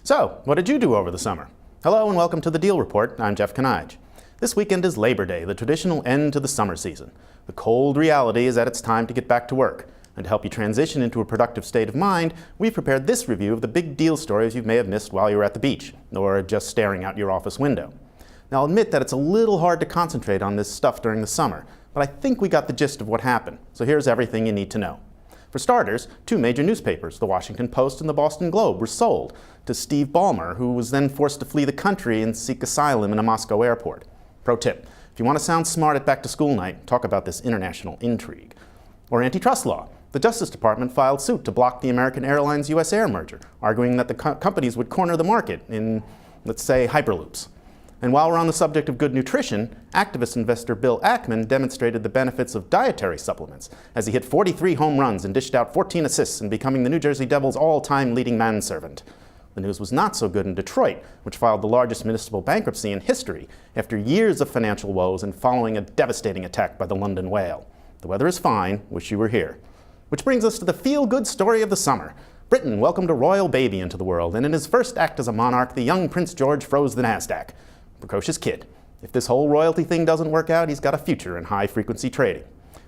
So, what did you do over the summer? Hello and welcome to the Deal Report. I'm Jeff Kanige. This weekend is Labor Day, the traditional end to the summer season. The cold reality is that it's time to get back to work. And to help you transition into a productive state of mind, we've prepared this review of the big deal stories you may have missed while you were at the beach, or just staring out your office window. Now I'll admit that it's a little hard to concentrate on this stuff during the summer, but I think we got the gist of what happened, so here's everything you need to know. For starters, two major newspapers, the Washington Post and the Boston Globe, were sold to Steve Ballmer, who was then forced to flee the country and seek asylum in a Moscow airport. Pro tip, if you want to sound smart at back-to-school night, talk about this international intrigue. Or antitrust law. The Justice Department filed suit to block the American Airlines-US Air merger, arguing that the companies would corner the market in, let's say, hyperloops. And while we're on the subject of good nutrition, activist investor Bill Ackman demonstrated the benefits of dietary supplements as he hit 43 home runs and dished out 14 assists in becoming the New Jersey Devils' all-time leading manservant. The news was not so good in Detroit, which filed the largest municipal bankruptcy in history after years of financial woes and following a devastating attack by the London whale. The weather is fine. Wish you were here. Which brings us to the feel-good story of the summer. Britain welcomed a royal baby into the world, and in his first act as a monarch, the young Prince George froze the NASDAQ. Precocious kid. If this whole royalty thing doesn't work out, he's got a future in high-frequency trading.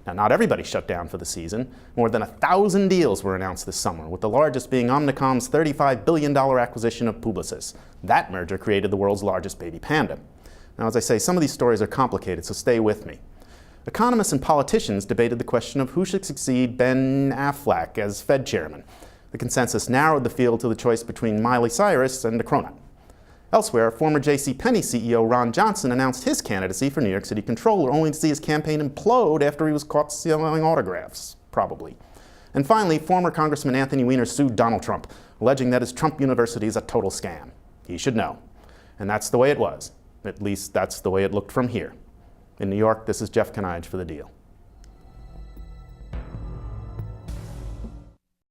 Now, not everybody shut down for the season. More than 1,000 deals were announced this summer, with the largest being Omnicom's $35 billion acquisition of Publicis. That merger created the world's largest baby panda. Now, as I say, some of these stories are complicated, so stay with me. Economists and politicians debated the question of who should succeed Ben Affleck as Fed chairman. The consensus narrowed the field to the choice between Miley Cyrus and a cronut. Elsewhere, former JCPenney CEO Ron Johnson announced his candidacy for New York City Comptroller, only to see his campaign implode after he was caught selling autographs, probably. And finally, former Congressman Anthony Weiner sued Donald Trump, alleging that his Trump University is a total scam. He should know. And that's the way it was. At least that's the way it looked from here. In New York, this is Jeff Kanige for The Deal.